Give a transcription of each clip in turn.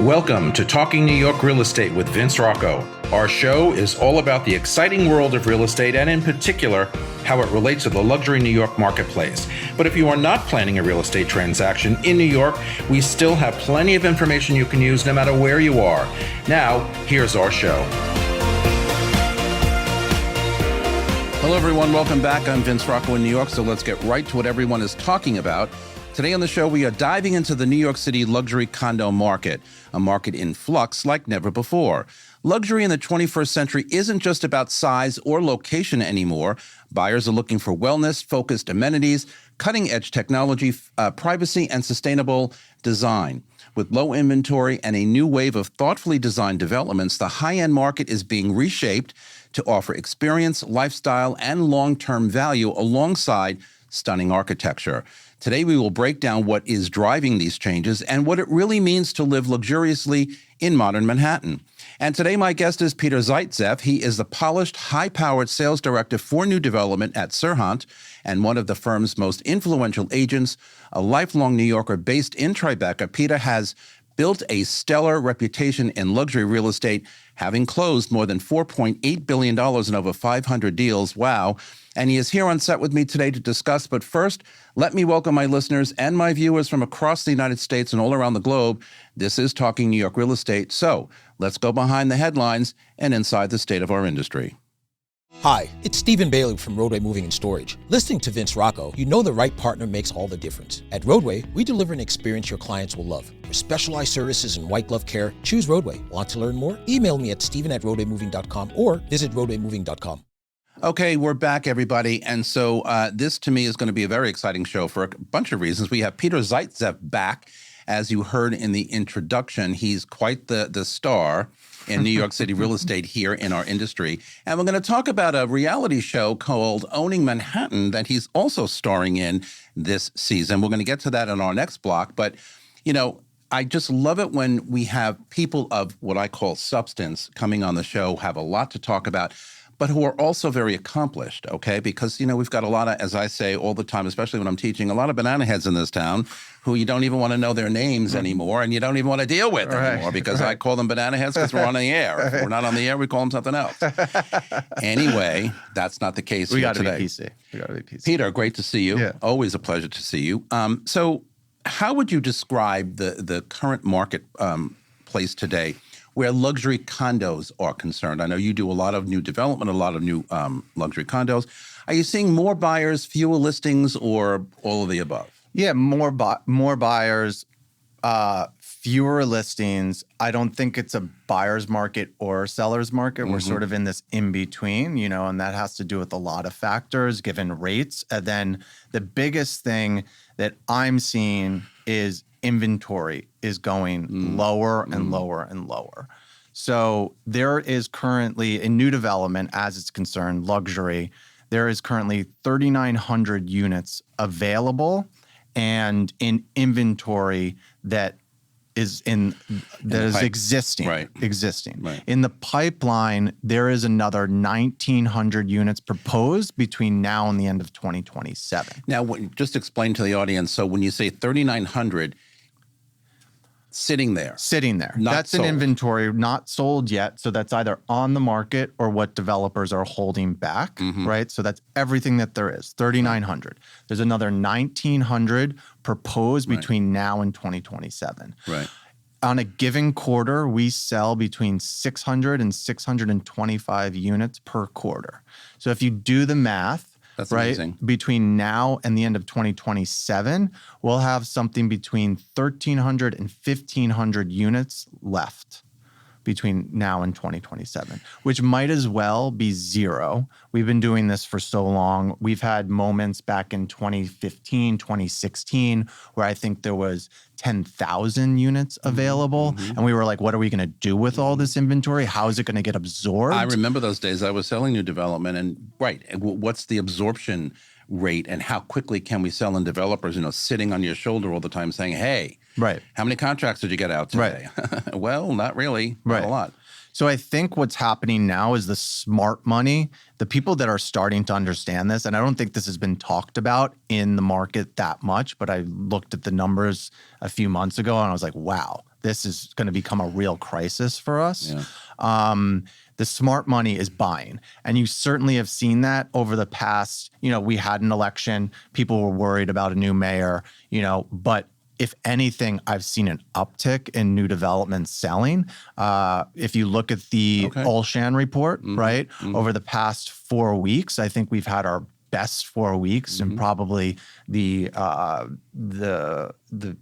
Welcome to Talking New York Real Estate with Vince Rocco. Our show is all about the exciting world of real estate and in particular, how it relates to the luxury New York marketplace. But if you are not planning a real estate transaction in New York, we still have plenty of information you can use no matter where you are. Now, here's our show. Hello everyone, welcome back. I'm Vince Rocco in New York, so let's get right to what everyone is talking about. Today on the show, we are diving into the New York City luxury condo market, a market in flux like never before. Luxury in the 21st century isn't just about size or location anymore. Buyers are looking for wellness-focused amenities, cutting-edge technology, privacy, and sustainable design. With low inventory and a new wave of thoughtfully designed developments, the high-end market is being reshaped to offer experience, lifestyle, and long-term value alongside stunning architecture. Today, we will break down what is driving these changes and what it really means to live luxuriously in modern Manhattan. And today, my guest is Peter Zaitsev. He is the polished, high-powered sales director for new development at Serhant and one of the firm's most influential agents, a lifelong New Yorker based in Tribeca. Peter has built a stellar reputation in luxury real estate, having closed more than $4.8 billion in over 500 deals. Wow. And he is here on set with me today to discuss. But first, let me welcome my listeners and my viewers from across the United States and all around the globe. This is Talking New York Real Estate. So let's go behind the headlines and inside the state of our industry. Hi, it's Stephen Bailey from Roadway Moving and Storage. Listening to Vince Rocco, you know the right partner makes all the difference. At Roadway, we deliver an experience your clients will love. For specialized services and white glove care, choose Roadway. Want to learn more? Email me at steven@roadwaymoving.com or visit roadwaymoving.com. Okay, we're back, everybody. And so this, to me, is going to be a very exciting show for a bunch of reasons. We have Peter Zaitsev back. As you heard in the introduction, he's quite the star in New York City real estate here in our industry. And we're going to talk about a reality show called Owning Manhattan that he's also starring in this season. We're going to get to that in our next block. But, you know, I just love it when we have people of what I call substance coming on the show, have a lot to talk about, but who are also very accomplished, okay? Because, you know, we've got a lot of, as I say all the time, especially when I'm teaching, a lot of banana heads in this town who you don't even want to know their names anymore and you don't even want to deal with anymore because I call them banana heads because we're on the air. If we're not on the air, we call them something else. Anyway, that's not the case we here gotta today. Be PC. We got to be PC. Peter, great to see you. Yeah. Always a pleasure to see you. So how would you describe the current marketplace today where luxury condos are concerned? I know you do a lot of new development, a lot of new luxury condos. Are you seeing more buyers, fewer listings, or all of the above? Yeah, more buyers, fewer listings. I don't think it's a buyer's market or a seller's market. Mm-hmm. We're sort of in this in-between, you know, and that has to do with a lot of factors, given rates. And then the biggest thing that I'm seeing is inventory is going lower and lower and lower. So there is currently, in new development, as it's concerned, luxury, there is currently 3,900 units available and in inventory that is existing. Right. Existing. Right. In the pipeline, there is another 1,900 units proposed between now and the end of 2027. Now, just explain to the audience, so when you say 3,900, sitting there. That's sold. an inventory not sold yet. So that's either on the market or what developers are holding back, right? So that's everything that there is, 3,900. There's another 1,900 proposed between now and 2027. Right. On a given quarter, we sell between 600 and 625 units per quarter. So if you do the math, that's right, amazing. between now and the end of 2027, we'll have something between 1,300 and 1,500 units left between now and 2027, which might as well be zero. We've been doing this for so long. We've had moments back in 2015, 2016, where I think there was 10,000 units available. And we were like, what are we going to do with all this inventory? How is it going to get absorbed? I remember those days. I was selling new development and what's the absorption rate and how quickly can we sell in developers, you know, sitting on your shoulder all the time saying, hey, how many contracts did you get out today? Well, not really, not a lot. So I think what's happening now is the smart money, the people that are starting to understand this, and I don't think this has been talked about in the market that much, but I looked at the numbers a few months ago and I was like, wow, this is going to become a real crisis for us. Yeah. The smart money is buying. And you certainly have seen that over the past, we had an election, people were worried about a new mayor, but if anything, I've seen an uptick in new development selling. If you look at the Olshan report, right, over the past 4 weeks, I think we've had our best 4 weeks in probably the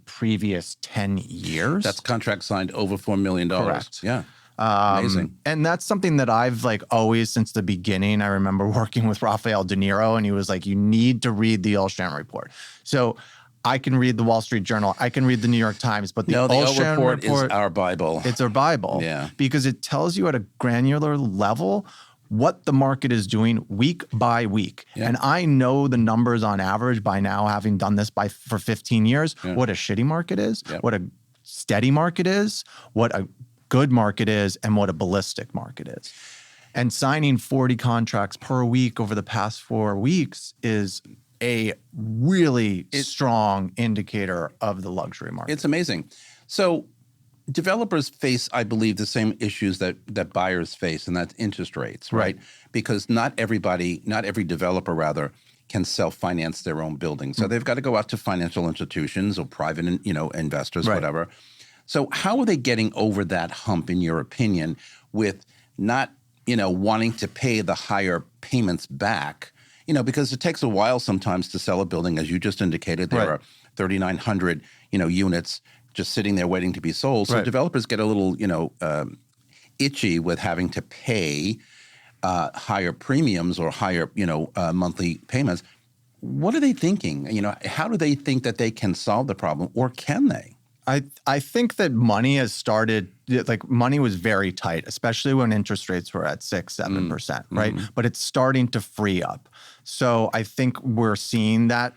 previous 10 years. That's contract signed over $4 million. Correct. Yeah. Amazing. And that's something that I've always since the beginning. I remember working with Rafael De Niro, and he was like, you need to read the Olshan report. So I can read the Wall Street Journal, I can read the New York Times, but the Olshan report is our Bible. It's our Bible. Yeah. Because it tells you at a granular level what the market is doing week by week. Yeah. And I know the numbers on average by now, having done this for 15 years, what a shitty market is, what a steady market is, what a good market is, and what a ballistic market is. And signing 40 contracts per week over the past 4 weeks is a really strong indicator of the luxury market. It's amazing. So developers face, I believe, the same issues that buyers face, and that's interest rates, right? Because not every developer, rather, can self-finance their own building. So they've got to go out to financial institutions or private, investors, whatever. So how are they getting over that hump, in your opinion, with not, wanting to pay the higher payments back? Because it takes a while sometimes to sell a building, as you just indicated. There are 3,900, units just sitting there waiting to be sold. So developers get a little, itchy with having to pay higher premiums or higher, monthly payments. What are they thinking? How do they think that they can solve the problem, or can they? I think that money has started, money was very tight, especially when interest rates were at 6-7%, right? But it's starting to free up. So I think we're seeing that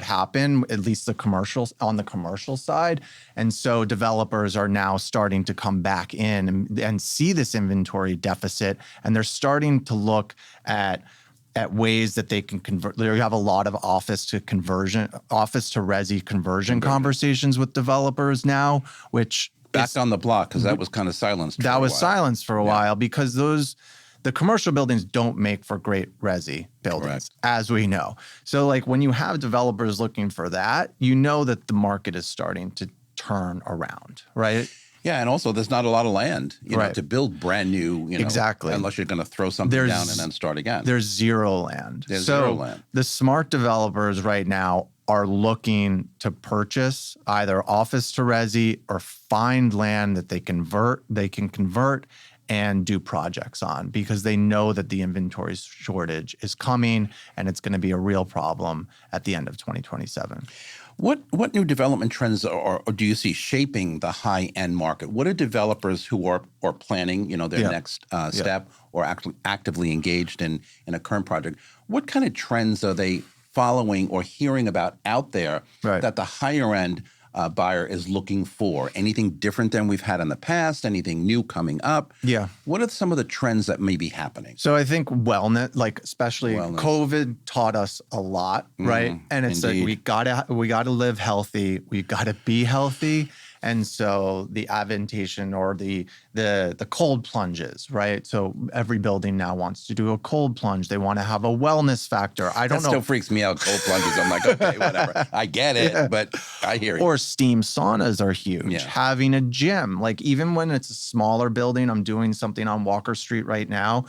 happen, at least on the commercial side. And so developers are now starting to come back in and see this inventory deficit, and they're starting to look at ways that they can convert. They have a lot of office to resi conversion conversations with developers now, which back on the block, because that was kind of silenced. That was silenced for a while because the commercial buildings don't make for great resi buildings, as we know. So when you have developers looking for that, that the market is starting to turn around, right? Yeah, and also there's not a lot of land, to build brand new, exactly. Unless you're going to throw something down and then start again. There's zero land. The smart developers right now are looking to purchase either office to resi or find land that they can convert and do projects on, because they know that the inventory shortage is coming and it's going to be a real problem at the end of 2027. What new development trends or do you see shaping the high-end market? What are developers who are planning, their next step or actually actively engaged in a current project? What kind of trends are they following or hearing about out there that the higher-end buyer is looking for? Anything different than we've had in the past? Anything new coming up? Yeah. What are some of the trends that may be happening? So I think wellness, especially COVID taught us a lot, right? And it's we gotta live healthy. We gotta be healthy. And so the adaptation or the cold plunges, right? So every building now wants to do a cold plunge. They want to have a wellness factor. I don't know. That still freaks me out, cold plunges. I'm like, okay, whatever. I get it, but I hear you. Or steam saunas are huge. Yeah. Having a gym, even when it's a smaller building, I'm doing something on Walker Street right now.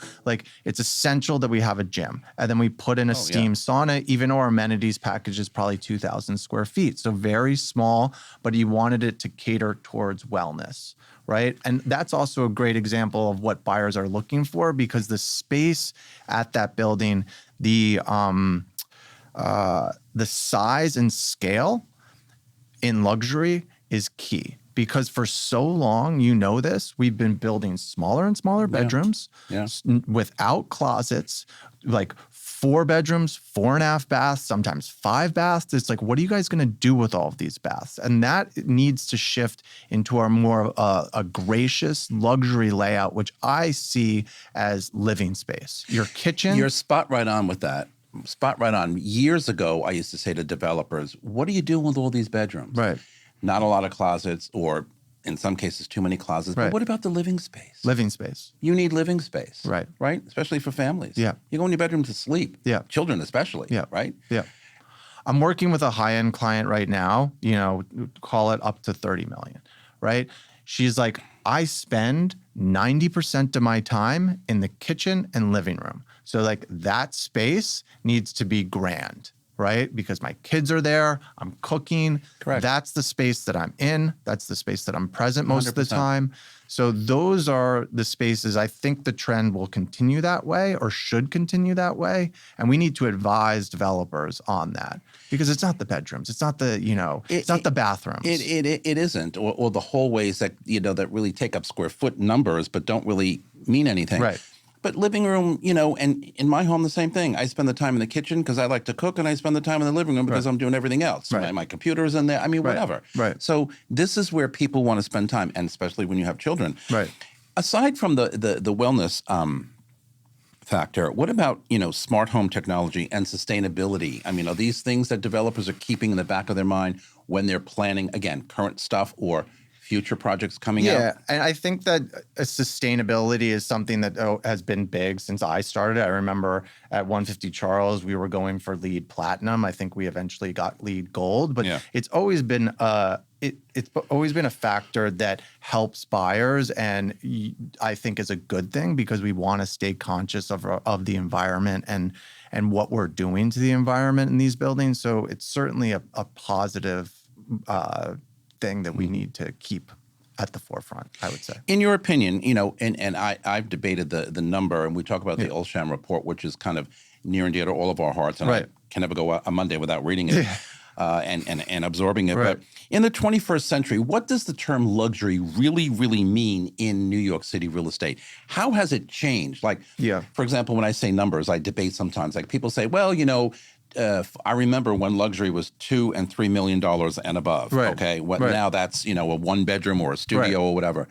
It's essential that we have a gym. And then we put in a steam sauna, even though our amenities package is probably 2,000 square feet. So very small, but you wanted it to cater towards wellness, right? And that's also a great example of what buyers are looking for, because the space at that building, the size and scale in luxury is key. Because for so long, we've been building smaller and smaller bedrooms without closets, 4 bedrooms, 4.5 baths, sometimes 5 baths. It's what are you guys going to do with all of these baths? And that needs to shift into our more a gracious luxury layout, which I see as living space. Your kitchen. You're spot right on with that. Spot right on. Years ago, I used to say to developers, what are you doing with all these bedrooms? Right. Not a lot of closets, or in some cases, too many closets. Right. But what about the living space? Living space. You need living space. Right. Right? Especially for families. Yeah. You go in your bedroom to sleep. Yeah. Children especially. Yeah. Right? Yeah. I'm working with a high-end client right now, call it up to 30 million, right? She's like, I spend 90% of my time in the kitchen and living room. So like that space needs to be grand, right? Because my kids are there, I'm cooking. Correct. That's the space that I'm in. That's the space that I'm present most of the 100%. time. So those are the spaces. I think the trend will continue that way or should continue that way. And we need to advise developers on that because it's not the bedrooms. It's not the, it's not the bathrooms. It isn't, or the hallways that that really take up square foot numbers, but don't really mean anything. Right. But living room, and in my home, the same thing. I spend the time in the kitchen because I like to cook, and I spend the time in the living room because I'm doing everything else. Right. My computer's in there. I mean, whatever. Right. So this is where people want to spend time, and especially when you have children. Right. Aside from the wellness factor, what about smart home technology and sustainability? I mean, are these things that developers are keeping in the back of their mind when they're planning, again, current stuff or future projects coming out? Yeah, and I think that sustainability is something that has been big since I started. I remember at 150 Charles, we were going for LEED Platinum. I think we eventually got LEED Gold, but it's always been it's always been a factor that helps buyers, and I think is a good thing because we want to stay conscious of the environment and what we're doing to the environment in these buildings. So it's certainly a positive thing that we need to keep at the forefront, I would say. In your opinion, and I've debated the number, and we talk about the Olsham report, which is kind of near and dear to all of our hearts, and I can never go a Monday without reading it and absorbing it. Right. But in the 21st century, what does the term luxury really, really mean in New York City real estate? How has it changed? Like, for example, when I say numbers, I debate sometimes. Like people say, well, I remember when luxury was $2 and $3 million and above. Right. Okay. Now that's, a one bedroom or a studio or whatever.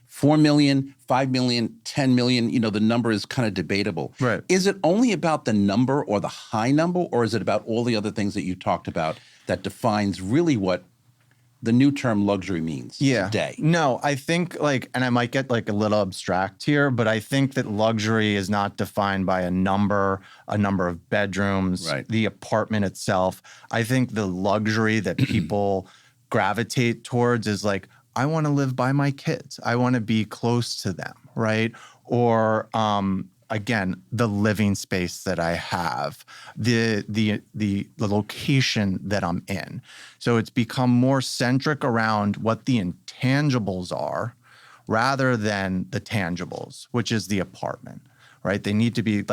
4 million, 5 million, 10 million, the number is kind of debatable. Right. Is it only about the number or the high number, or is it about all the other things that you talked about that defines really what the new term luxury means today? No, I think and I might get a little abstract here, but I think that luxury is not defined by a number of bedrooms, the apartment itself. I think the luxury that people gravitate towards is I want to live by my kids. I want to be close to them, right? Or again, the living space that I have, the location that I'm in. So it's become more centric around what the intangibles are rather than the tangibles, which is the apartment, right? They need to be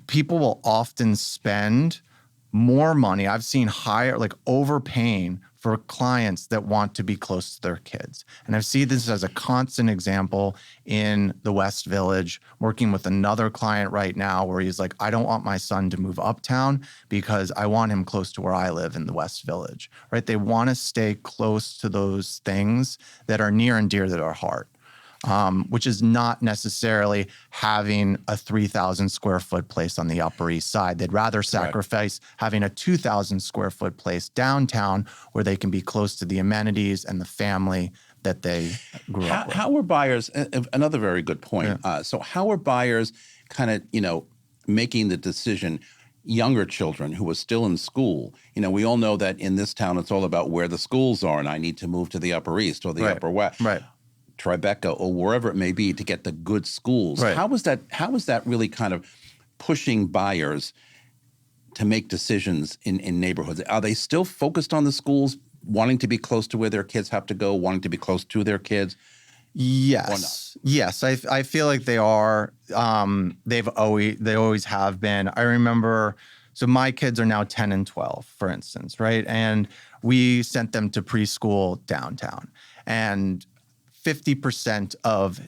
people will often spend more money. I've seen higher, overpaying for clients that want to be close to their kids. And I see this as a constant example in the West Village, working with another client right now where he's like, I don't want my son to move uptown because I want him close to where I live in the West Village, right? They want to stay close to those things that are near and dear to their heart. Which is not necessarily having a 3,000 square foot place on the Upper East Side. They'd rather sacrifice having a 2,000 square foot place downtown where they can be close to the amenities and the family that they grew up with. How are buyers, another very good point. So how are buyers kind of, making the decision, younger children who are still in school? We all know that in this town, it's all about where the schools are, and I need to move to the Upper East or the Upper West. Right. Tribeca or wherever it may be to get the good schools. Right. How is that really kind of pushing buyers to make decisions in neighborhoods? Are they still focused on the schools, wanting to be close to where their kids have to go, wanting to be close to their kids? Yes. Yes. I feel like they are. They always have been. I remember, so my kids are now 10 and 12, for instance, right? And we sent them to preschool downtown. And 50% of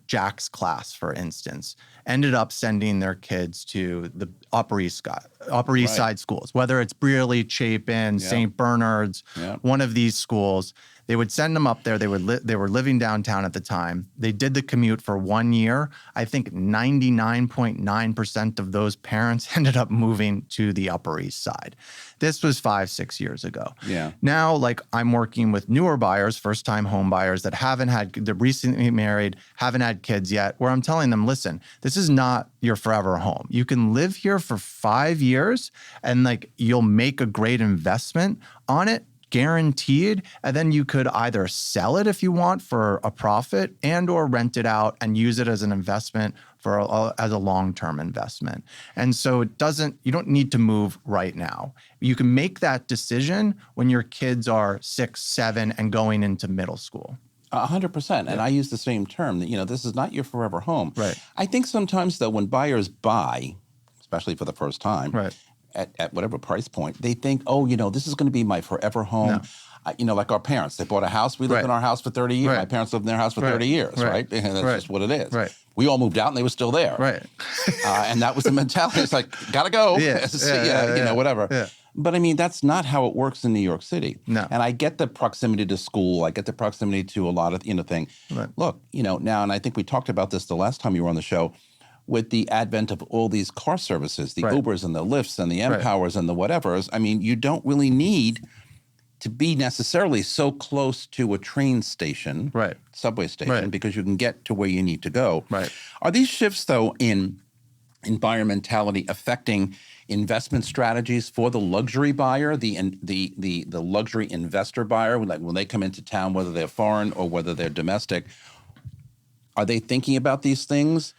Jack's class, for instance, ended up sending their kids to the Upper East Side schools, whether it's Brearley, Chapin, St. Bernard's, one of these schools. They would send them up there. They were living downtown at the time. They did the commute for 1 year. I think 99.9% of those parents ended up moving to the Upper East Side. This was 5-6 years ago. Yeah. Now, like, I'm working with newer buyers, first-time home buyers they're recently married, haven't had kids yet, where I'm telling them, listen, this is not your forever home. You can live here for 5 years and like you'll make a great investment on it, guaranteed, and then you could either sell it if you want for a profit and or rent it out and use it as an investment as a long-term investment. And so you don't need to move right now. You can make that decision when your kids are 6, 7 and going into middle school. 100%. And I use the same term that, this is not your forever home. Right. I think sometimes, though, when buyers buy, especially for the first time, right. at whatever price point, they think, this is going to be my forever home. No. Like our parents, they bought a house. We lived in our house for 30 years. Right. My parents lived in their house for 30 years, right? And that's just what it is. Right. We all moved out and they were still there. Right. And that was the mentality. It's like, gotta go. Whatever. Yeah. But I mean, that's not how it works in New York City. No. And I get the proximity to school. I get the proximity to a lot of, thing. Right. Look, now, and I think we talked about this the last time you were on the show, with the advent of all these car services, the Ubers and the Lyfts and the Empowers and the whatevers. I mean, you don't really need to be necessarily so close to a train station, subway station, because you can get to where you need to go. Right. Are these shifts, though, in environmentality affecting investment strategies for the luxury buyer, the luxury investor buyer, like when they come into town, whether they're foreign or whether they're domestic? Are they thinking about these things?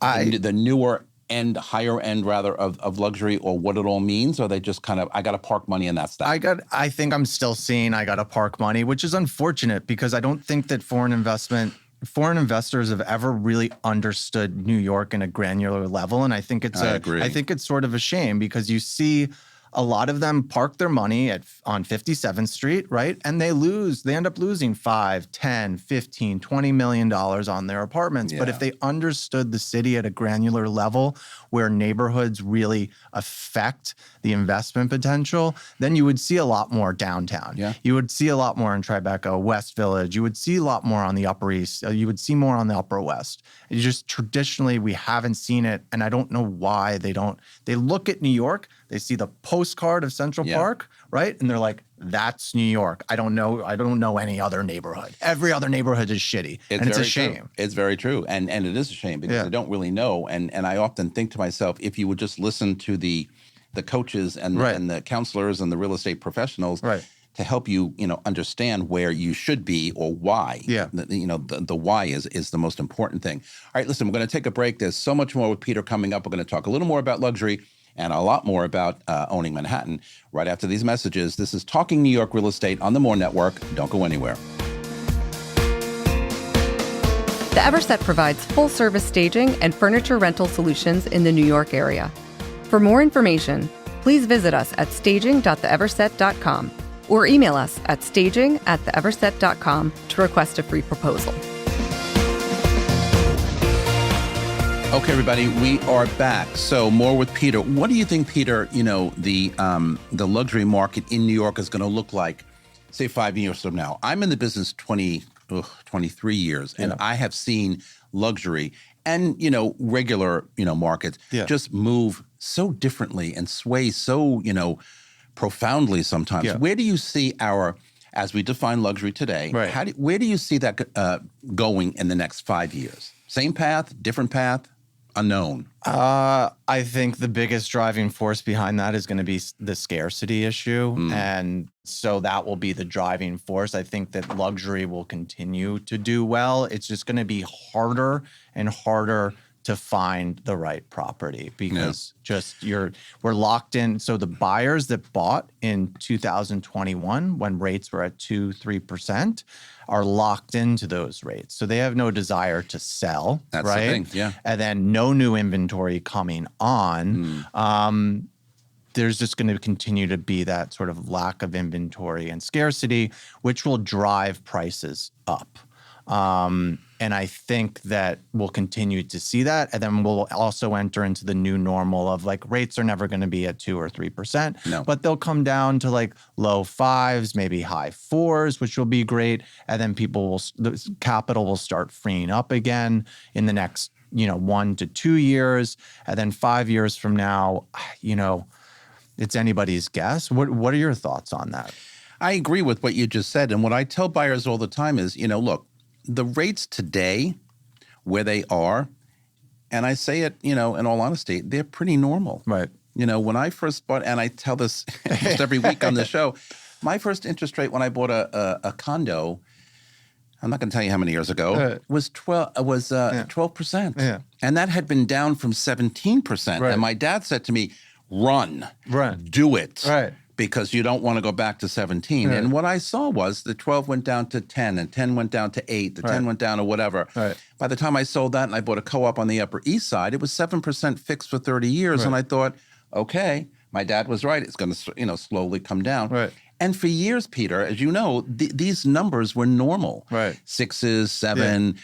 The newer end, higher end rather of luxury, or what it all means? Or are they just kind of, I got to park money and that's that? I think I'm still seeing I got to park money, which is unfortunate because I don't think that foreign investors have ever really understood New York in a granular level. And I think I think it's sort of a shame because you see a lot of them park their money on 57th Street, right? And they end up losing $5, $10, $15, $20 million on their apartments. Yeah. But if they understood the city at a granular level where neighborhoods really affect the investment potential, then you would see a lot more downtown. Yeah. You would see a lot more in Tribeca, West Village. You would see a lot more on the Upper East. You would see more on the Upper West. It's just traditionally, we haven't seen it. And I don't know why they don't. They look at New York, they see the postcard of Central Park, right? And they're like, that's New York. I don't know any other neighborhood. Every other neighborhood is shitty. And it's a shame. True. It's very true. And it is a shame because I don't really know. And I often think to myself, if you would just listen to the coaches and the counselors and the real estate professionals to help you, understand where you should be or why. Yeah. The why is the most important thing. All right, listen, we're going to take a break. There's so much more with Peter coming up. We're going to talk a little more about luxury and a lot more about owning Manhattan right after these messages. This is Talking New York Real Estate on the More Network. Don't go anywhere. The Everset provides full-service staging and furniture rental solutions in the New York area. For more information, please visit us at staging.theeverset.com or email us at staging@theeverset.com to request a free proposal. Okay, everybody, we are back. So more with Peter. What do you think, Peter, the luxury market in New York is going to look like, say, 5 years from now? I'm in the business 23 years, and I have seen luxury and, regular, markets just move so differently and sway so, profoundly sometimes. Yeah. Where do you see as we define luxury today, where do you see that going in the next 5 years? Same path, different path? Unknown? I think the biggest driving force behind that is going to be the scarcity issue. And so that will be the driving force. I think that luxury will continue to do well. It's just going to be harder and harder to find the right property because we're locked in. So the buyers that bought in 2021 when rates were at 2-3% are locked into those rates. So they have no desire to sell. That's right? The thing, yeah. And then no new inventory coming on. There's just going to continue to be that sort of lack of inventory and scarcity, which will drive prices up. And I think that we'll continue to see that. And then we'll also enter into the new normal of like rates are never going to be at 2 or 3%, No. but they'll come down to like low 5s, maybe high 4s, which will be great. And then the capital will start freeing up again in the next, 1 to 2 years. And then 5 years from now, it's anybody's guess. What are your thoughts on that? I agree with what you just said. And what I tell buyers all the time is, look, the rates today, where they are, and I say it, in all honesty, they're pretty normal. Right. When I first bought, and I tell this almost every week on the show, my first interest rate when I bought a condo, I'm not going to tell you how many years ago, was 12%. Yeah. And that had been down from 17%. Right. And my dad said to me, run, do it. Right. Because you don't want to go back to 17. Right. And what I saw was the 12 went down to 10 and 10 went down to 8. The 10 went down to whatever. Right. By the time I sold that and I bought a co-op on the Upper East Side, it was 7% fixed for 30 years. And I thought, okay, my dad was right. It's going to, slowly come down. Right. And for years, Peter, as you know, these numbers were normal. Right. 6s, 7,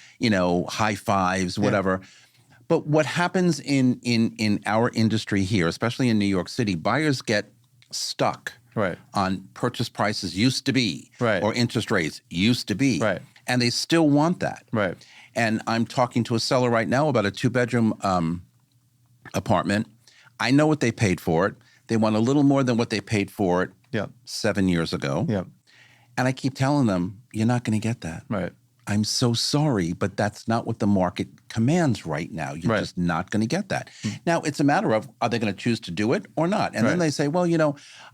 high 5s, whatever. But what happens in our industry here, especially in New York City, buyers get stuck on purchase prices used to be or interest rates used to be. Right. And they still want that. Right. And I'm talking to a seller right now about a 2-bedroom apartment. I know what they paid for it. They want a little more than what they paid for it 7 years ago. Yep. And I keep telling them, you're not going to get that. Right. I'm so sorry, but that's not what the market commands right now. You're just not going to get that. Now, it's a matter of, are they going to choose to do it or not? And then they say, well,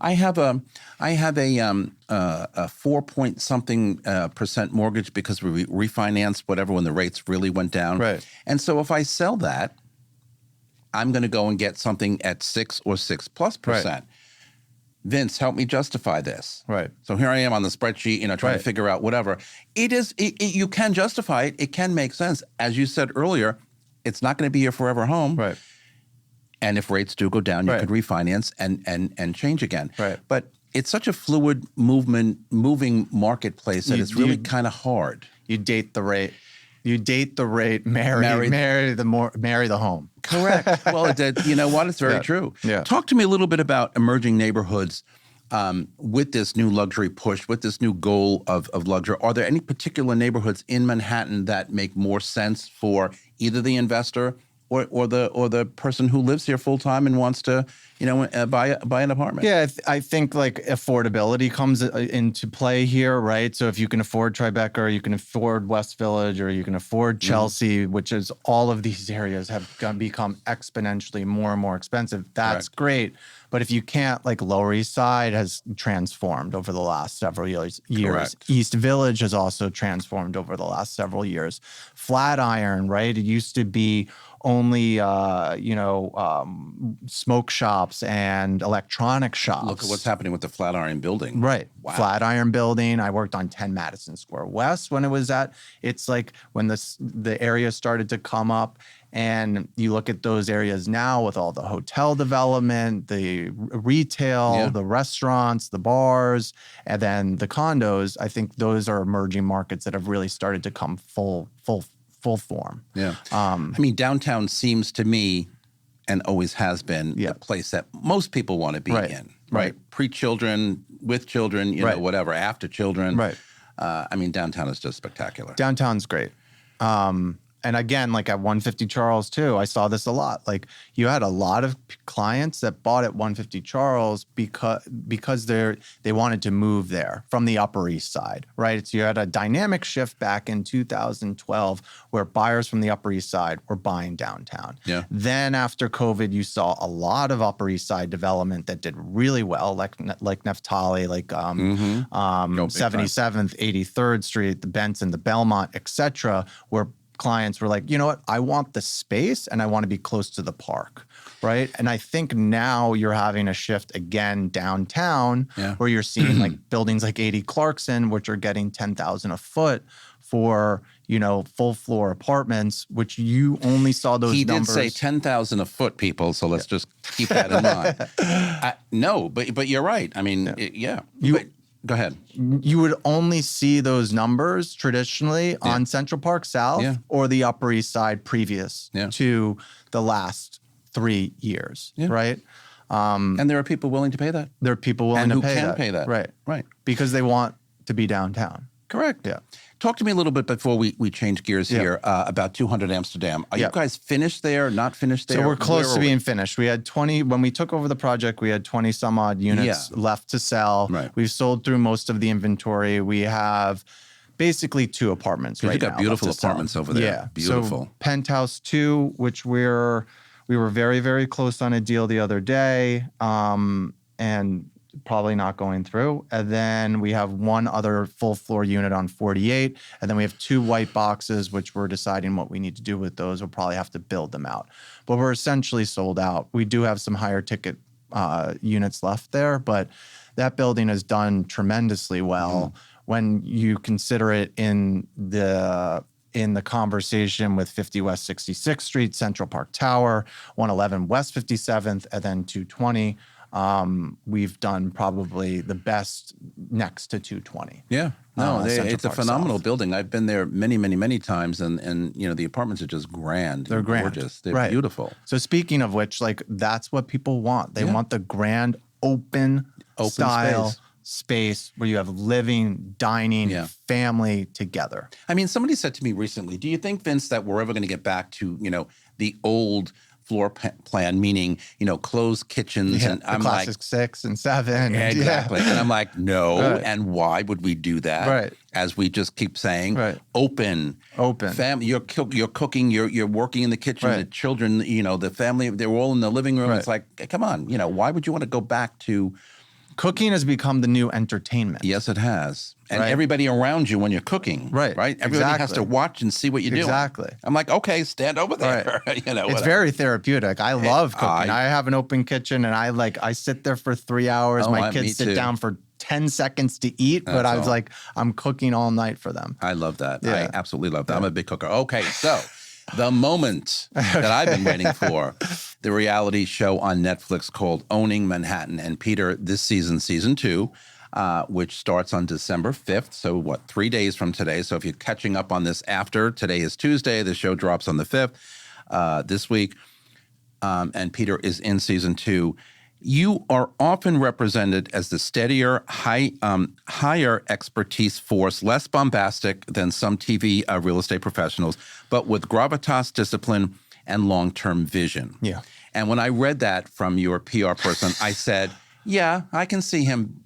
I have a 4-point-something% mortgage because we refinanced whatever when the rates really went down. Right. And so if I sell that, I'm going to go and get something at 6 or 6+%. Right. Vince, help me justify this. Right. So here I am on the spreadsheet, trying to figure out whatever. You can justify it. It can make sense. As you said earlier, it's not going to be your forever home. Right. And if rates do go down, you could refinance and change again. Right. But it's such a fluid moving marketplace that it's really kind of hard. You date the rate. Marry the home. Correct. Well, you know what? It's very true. Yeah. Talk to me a little bit about emerging neighborhoods with this new luxury push, with this new goal of luxury. Are there any particular neighborhoods in Manhattan that make more sense for either the investor or the person who lives here full time and wants to, buy an apartment? Yeah, I think like affordability comes into play here, right? So if you can afford Tribeca, or you can afford West Village, or you can afford Chelsea, which is all of these areas have become exponentially more and more expensive. That's great. But if you can't, like Lower East Side has transformed over the last several years. Correct. East Village has also transformed over the last several years. Flatiron, right? It used to be only, smoke shops and electronic shops. Look at what's happening with the Flatiron building. Right. Wow. Flatiron building. I worked on 10 Madison Square West when it was it's like when the area started to come up, and you look at those areas now with all the hotel development, the retail, the restaurants, the bars, and then the condos. I think those are emerging markets that have really started to come full form. Yeah. Downtown seems to me, and always has been, the place that most people want to be in. Right. Pre-children, with children, whatever, after children. Right. Downtown is just spectacular. Downtown's great. And again, like at 150 Charles too, I saw this a lot. Like you had a lot of clients that bought at 150 Charles because they wanted to move there from the Upper East Side, right? So you had a dynamic shift back in 2012 where buyers from the Upper East Side were buying downtown. Yeah. Then after COVID, you saw a lot of Upper East Side development that did really well, like Neftali, like 77th, 83rd Street, the Benson, the Belmont, et cetera, where clients were like, you know what, I want the space and I want to be close to the park, right? And I think now you're having a shift again downtown where you're seeing like buildings like 80 Clarkson, which are getting $10,000 a foot for, full floor apartments, which you only saw those numbers. He did say $10,000 a foot, people, so let's just keep that in mind. No, but you're right. Go ahead. You would only see those numbers traditionally on Central Park South or the Upper East Side previous to the last 3 years, right? And there are people willing to pay that. There are people willing to pay that. Right. Right. Because they want to be downtown. Correct. Yeah. Talk to me a little bit before we change gears here about 200 Amsterdam. Are you guys finished there, not finished there? So we're close to being finished. We had 20, when we took over the project, we had 20 some odd units left to sell. Right. We've sold through most of the inventory. We have basically 2 apartments right now. You got beautiful left to sell. apartments over there. Yeah. Beautiful. So Penthouse 2, which we were very, very close on a deal the other day. And probably not going through. And then we have 1 other full floor unit on 48. And then we have 2 white boxes, which we're deciding what we need to do with those. We'll probably have to build them out. But we're essentially sold out. We do have some higher ticket units left there, but that building has done tremendously well when you consider it in the conversation with 50 West 66th Street, Central Park Tower, 111 West 57th, and then 220. We've done probably the best next to 220. Yeah. No, it's a Park phenomenal South. building. I've been there many, many, many times, and you know the apartments are just grand. They're grand. Gorgeous. They're beautiful. So speaking of which, like that's what people want. They want the grand open style space where you have living, dining, family together. I mean, somebody said to me recently, do you think, Vince, that we're ever going to get back to, you know, the old floor plan, meaning, you know, closed kitchens? And I'm like, classic 6 and 7. Exactly. And I'm like, no. Right. And why would we do that? Right. As we just keep saying, open. Family. You're cooking. You're working in the kitchen. The children, you know, the family. They're all in the living room. It's like, come on. You know, why would you want to go back to? Cooking has become the new entertainment. Yes, it has. And everybody around you when you're cooking. Right. Everybody has to watch and see what you're doing. Exactly. I'm like, okay, stand over there. You know, it's very therapeutic. I love cooking. I have an open kitchen and I sit there for 3 hours. My kids sit down for 10 seconds to eat, but I was like, I'm cooking all night for them. I love that. I absolutely love that. I'm a big cooker. Okay, so the moment that I've been waiting for, the reality show on Netflix called Owning Manhattan. And Peter, this season 2, which starts on December 5th. So 3 days from today. So if you're catching up on this after, today is Tuesday, the show drops on the 5th this week. And Peter is in season 2. You are often represented as the steadier, higher expertise force, less bombastic than some TV real estate professionals, but with gravitas, discipline, and long-term vision. Yeah. And when I read that from your PR person, I said, yeah, I can see him.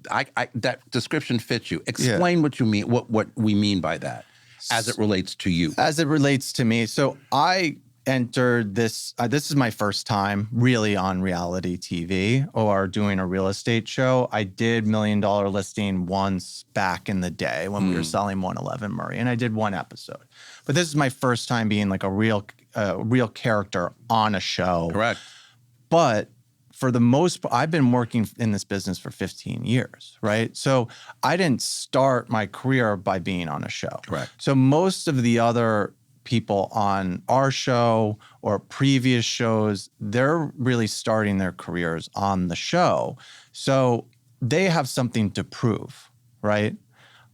That description fits you. Explain what you mean, what we mean by that as it relates to you. As it relates to me. So I entered this, this is my first time really on reality TV or doing a real estate show. I did $1 Million Listing once back in the day when we were selling 111 Murray, and I did 1 episode. But this is my first time being like a real character on a show. Correct. But for the most part, I've been working in this business for 15 years, right? So I didn't start my career by being on a show. Correct. So most of the other people on our show or previous shows, they're really starting their careers on the show. So they have something to prove, right?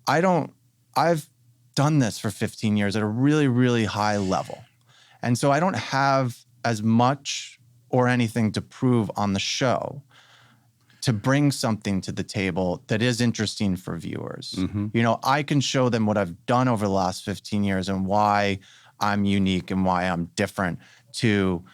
I've done this for 15 years at a really, really high level. And so I don't have as much or anything to prove on the show to bring something to the table that is interesting for viewers. Mm-hmm. You know, I can show them what I've done over the last 15 years and why I'm unique and why I'm different to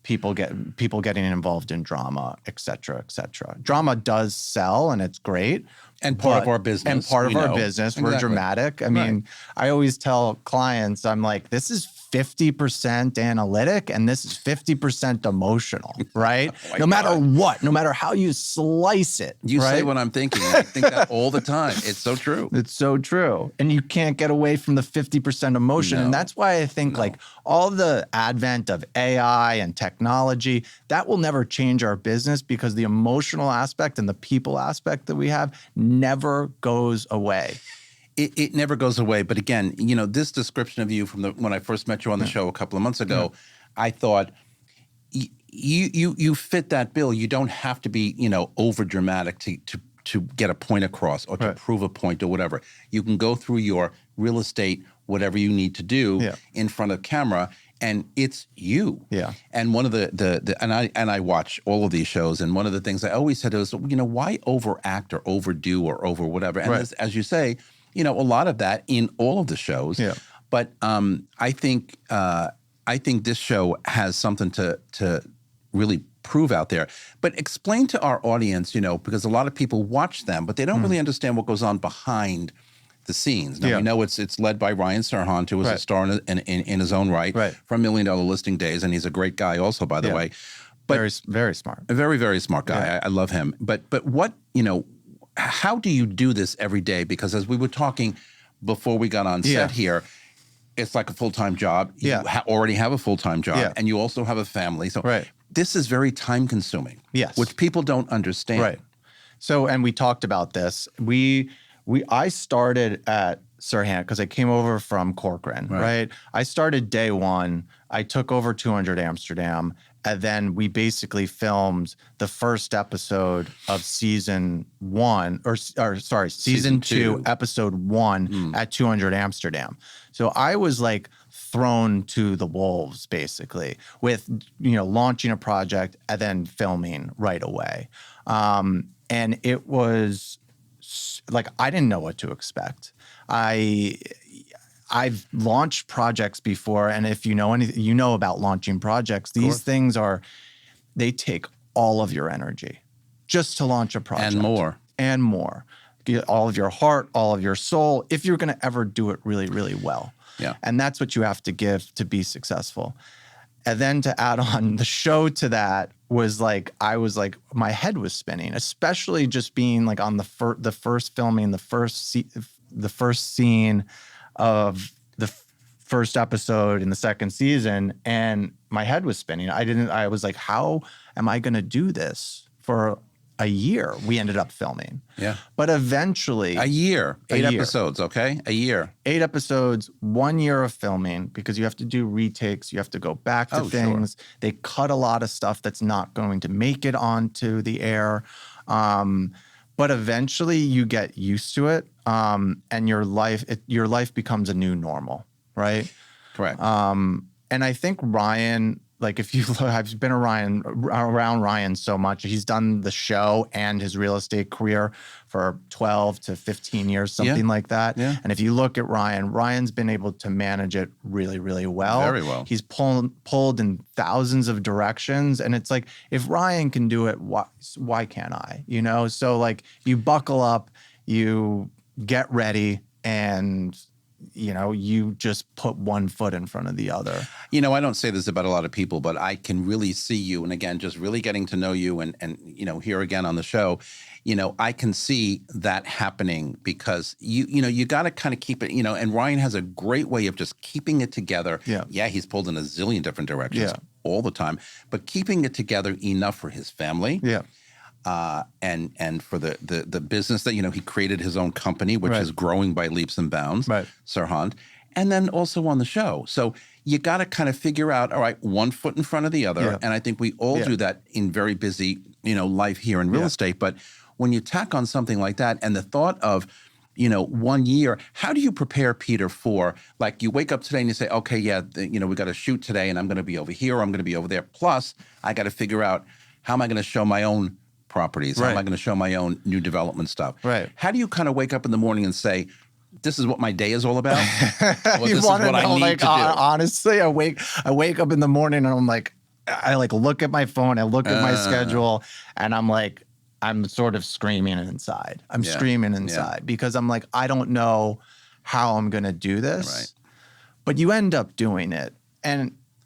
people getting involved in drama, et cetera, et cetera. Drama does sell and it's great. And part of our business. And part of our business. We're dramatic. I mean, I always tell clients, I'm like, this is 50% analytic and this is 50% emotional, right? No matter what, no matter how you slice it. You say what I'm thinking. I think that all the time. It's so true. It's so true. And you can't get away from the 50% emotion. And that's why I think like all the advent of AI and technology, that will never change our business because the emotional aspect and the people aspect that we have never goes away. It never goes away. But again, you know, this description of you from when I first met you on the show a couple of months ago, I thought you fit that bill. You don't have to be, you know, over dramatic to get a point across or to prove a point or whatever. You can go through your real estate, whatever you need to do in front of camera, and it's you. Yeah. And one of and I watch all of these shows, and one of the things I always said is, why overact or overdo or over whatever? And as you say, a lot of that in all of the shows. Yeah. But I think this show has something to really prove out there. But explain to our audience, because a lot of people watch them, but they don't really understand what goes on behind the scenes. Now, we know it's led by Ryan Serhant, who was a star in his own right from $1 Million Listing Days, and he's a great guy also, by the way. But very, very smart. A very, very smart guy. Yeah. I love him. But what, how do you do this every day? Because as we were talking before we got on set here, it's like a full-time job. You already have a full-time job, and you also have a family. So this is very time-consuming, which people don't understand. Right. So, and we talked about this. I started at Serhant because I came over from Corcoran, right? I started day one. I took over 200 Amsterdam, and then we basically filmed the first episode of season two, episode 1 at 200 Amsterdam. So I was like thrown to the wolves basically with, launching a project and then filming right away. And it was like, I didn't know what to expect. I've launched projects before, and if you know anything, about launching projects. These things they take all of your energy just to launch a project. And more. All of your heart, all of your soul, if you're going to ever do it really, really well. Yeah. And that's what you have to give to be successful. And then to add on the show to that was like, my head was spinning, especially just being like on the first filming, the first scene of the first episode in the second season, and my head was spinning. I was like, how am I going to do this for a year? We ended up filming. Yeah. But eventually. A year. 8 episodes, okay? A year. 8 episodes, 1 year of filming, because you have to do retakes. You have to go back to things. Sure. They cut a lot of stuff that's not going to make it onto the air. But eventually you get used to it, and your life becomes a new normal, right? Correct. And I think Ryan, like I've been around Ryan so much. He's done the show and his real estate career for 12 to 15 years, something like that. Yeah. And if you look at Ryan's been able to manage it really, really well. Very well. He's pulled in thousands of directions. And it's like, if Ryan can do it, why can't I? So like you buckle up, you get ready, and you just put one foot in front of the other. I don't say this about a lot of people, but I can really see you. And again, just really getting to know you and here again on the show, I can see that happening because you got to kind of keep it, and Ryan has a great way of just keeping it together. Yeah. He's pulled in a zillion different directions all the time, but keeping it together enough for his family. Yeah. And for the business that, he created his own company, which is growing by leaps and bounds, Serhant, and then also on the show. So you got to kind of figure out, all right, one foot in front of the other. Yeah. And I think we all do that in very busy, life here in real estate. But when you tack on something like that and the thought of, 1 year, how do you prepare, Peter, for, like, you wake up today and you say, okay, we got to shoot today and I'm going to be over here, or I'm going to be over there. Plus, I got to figure out how am I going to show my own properties? How am I going to show my own new development stuff? Right. How do you kind of wake up in the morning and say, this is what my day is all about? Or this is what I need to do? Honestly, I wake up in the morning and I'm like, I look at my phone, I look at my schedule, and I'm sort of screaming inside. I'm screaming inside because I'm like, I don't know how I'm going to do this. Right. But you end up doing it.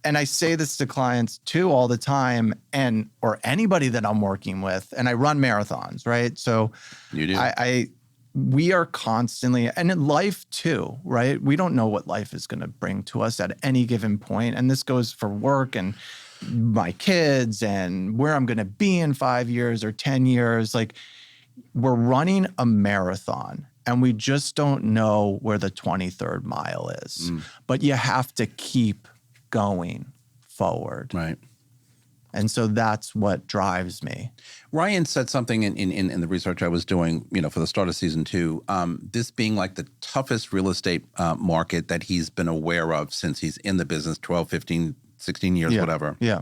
And I say this to clients too all the time, or anybody that I'm working with, and I run marathons, right? So you do. We are constantly, and in life too, right? We don't know what life is going to bring to us at any given point. And this goes for work and my kids and where I'm going to be in 5 years or 10 years. Like, we're running a marathon. And we just don't know where the 23rd mile is. But you have to keep going forward. Right. And so that's what drives me. Ryan said something in the research I was doing, for the start of season 2, this being like the toughest real estate market that he's been aware of since he's in the business, 12, 15, 16 years, whatever. Yeah.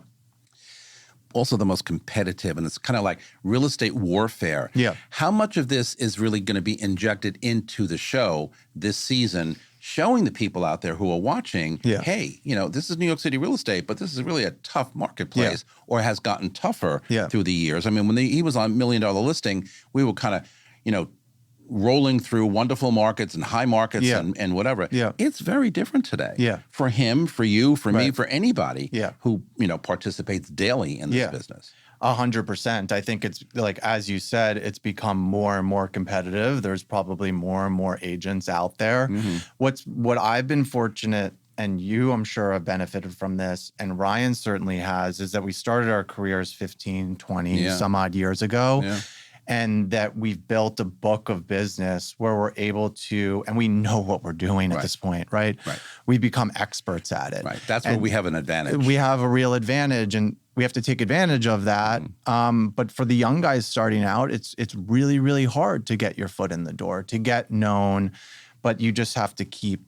Also the most competitive, and it's kind of like real estate warfare. Yeah. How much of this is really going to be injected into the show this season, showing the people out there who are watching, hey, this is New York City real estate, but this is really a tough marketplace, or has gotten tougher through the years. I mean, when he was on $1 Million Listing, we were kind of, rolling through wonderful markets and high markets and whatever. Yeah. It's very different today. Yeah. For him, for you, for me, for anybody who, participates daily in this business. 100%. I think it's like, as you said, it's become more and more competitive. There's probably more and more agents out there. What I've been fortunate, and you, I'm sure, have benefited from this, and Ryan certainly has, is that we started our careers 15, 20 some odd years ago. Yeah. And that we've built a book of business where we're able to, and we know what we're doing at this point, right? We become experts at it. Right. That's where we have an advantage. We have a real advantage, and we have to take advantage of that. But for the young guys starting out, it's really, really hard to get your foot in the door, to get known. But you just have to keep